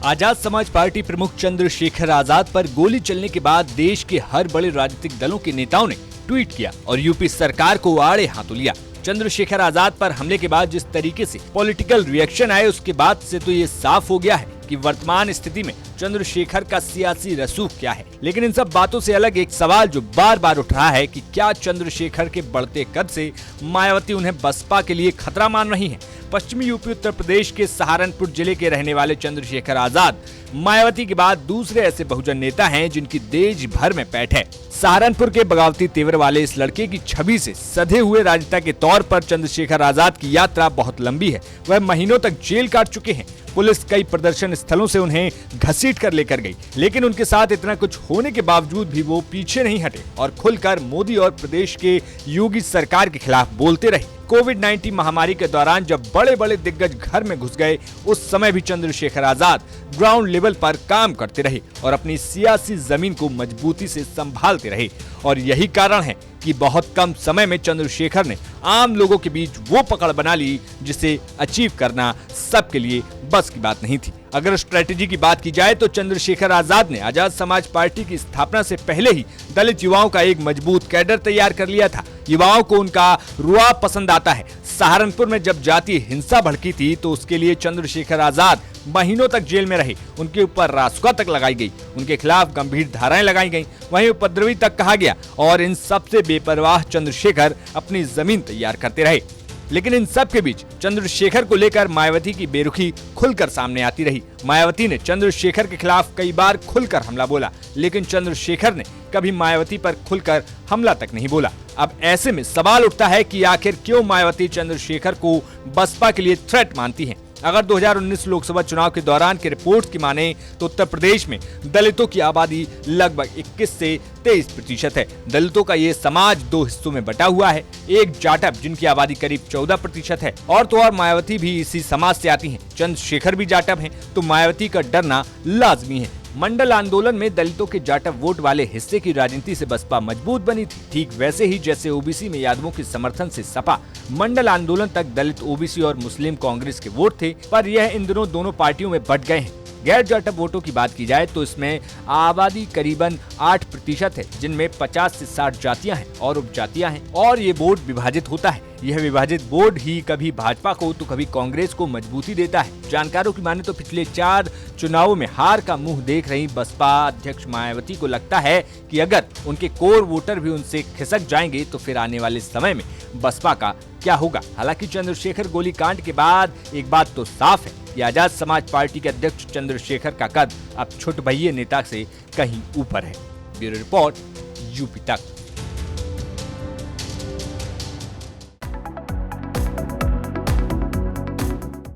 Azad Samaj party प्रमुख चंद्रशेखर आजाद पर गोली चलने के बाद देश के हर बड़े राजनीतिक दलों के नेताओं ने ट्वीट किया और यूपी सरकार को आड़े हाथों लिया। चंद्रशेखर आजाद पर हमले के बाद जिस तरीके से पॉलिटिकल रिएक्शन आए, उसके बाद से तो ये साफ हो गया है कि वर्तमान स्थिति में चंद्रशेखर का सियासी रसूख क्या है। लेकिन इन सब बातों से अलग एक सवाल जो बार बार उठ रहा है कि क्या चंद्रशेखर के बढ़ते कद से मायावती उन्हें बसपा के लिए खतरा मान रही हैं। पश्चिमी यूपी उत्तर प्रदेश के सहारनपुर जिले के रहने वाले चंद्रशेखर आजाद मायावती के बाद दूसरे ऐसे बहुजन नेता हैं जिनकी देश भर में पैठ है। सहारनपुर के बगावती तेवर वाले इस लड़के की छवि से सधे हुए राजनेता के तौर पर चंद्रशेखर आजाद की यात्रा बहुत लंबी है। वह महीनों तक जेल काट चुके हैं। पुलिस कई प्रदर्शन स्थलों से उन्हें घसीट कर लेकर गई, लेकिन उनके साथ इतना कुछ होने के बावजूद भी वो पीछे नहीं हटे और खुलकर मोदी और प्रदेश के योगी सरकार के खिलाफ बोलते रहे। कोविड-19 महामारी के दौरान जब बड़े बड़े दिग्गज घर में घुस गए, उस समय भी चंद्रशेखर आजाद ग्राउंड लेवल पर काम करते रहे और अपनी सियासी जमीन को मजबूती से संभालते रहे। और यही कारण है कि बहुत कम समय में चंद्रशेखर ने आम लोगों के बीच वो पकड़ बना ली जिसे अचीव करना सबके लिए बस की बात नहीं थी। अगर स्ट्रेटेजी की बात की जाए तो चंद्रशेखर आजाद ने आजाद समाज पार्टी की स्थापना से पहले ही दलित युवाओं का एक मजबूत कैडर तैयार कर लिया था। युवाओं को उनका रुआब पसंद आता है। सहारनपुर में जब जातीय हिंसा भड़की थी तो उसके लिए चंद्रशेखर आजाद महीनों तक जेल में रहे। उनके ऊपर रासुका तक लगाई गई, उनके खिलाफ गंभीर धाराएं लगाई गईं, वहीं उपद्रवी तक कहा गया और इन सबसे बेपरवाह चंद्रशेखर अपनी जमीन तैयार करते रहे। लेकिन इन सब के बीच चंद्रशेखर को लेकर मायावती की बेरुखी खुलकर सामने आती रही। मायावती ने चंद्रशेखर के खिलाफ कई बार खुलकर हमला बोला, लेकिन चंद्रशेखर ने कभी मायावती पर खुलकर हमला तक नहीं बोला। अब ऐसे में सवाल उठता है कि आखिर क्यों मायावती चंद्रशेखर को बसपा के लिए थ्रेट मानती हैं। अगर 2019 लोकसभा चुनाव के दौरान की रिपोर्ट की माने तो उत्तर प्रदेश में दलितों की आबादी लगभग 21 से 23% है। दलितों का ये समाज दो हिस्सों में बटा हुआ है। एक जाटव जिनकी आबादी करीब 14% है और तो और मायावती भी इसी समाज से आती हैं। चंद्रशेखर भी जाटव हैं, तो मायावती का डरना लाजमी है। मंडल आंदोलन में दलितों के जाटव वोट वाले हिस्से की राजनीति से बसपा मजबूत बनी थी, ठीक वैसे ही जैसे ओबीसी में यादवों के समर्थन से सपा। मंडल आंदोलन तक दलित, ओबीसी और मुस्लिम कांग्रेस के वोट थे, पर यह इन दोनों पार्टियों में बंट गए हैं। गैर जाटव वोटों की बात की जाए तो इसमें आबादी करीबन 8% है, जिनमें 50 से 60 जातियां हैं और उपजातियां हैं और ये बोर्ड विभाजित होता है। यह विभाजित बोर्ड ही कभी भाजपा को तो कभी कांग्रेस को मजबूती देता है। जानकारों की माने तो पिछले 4 चुनावों में हार का मुंह देख रही बसपा अध्यक्ष मायावती को लगता है कि अगर उनके कोर वोटर भी उनसे खिसक जाएंगे तो फिर आने वाले समय में बसपा का क्या होगा। हालांकि चंद्रशेखर गोलीकांड के बाद एक बात तो साफ है कि आजाद समाज पार्टी के अध्यक्ष चंद्रशेखर का कद अब छुटभइये नेता से कहीं ऊपर है। ब्यूरो रिपोर्ट, यूपी तक।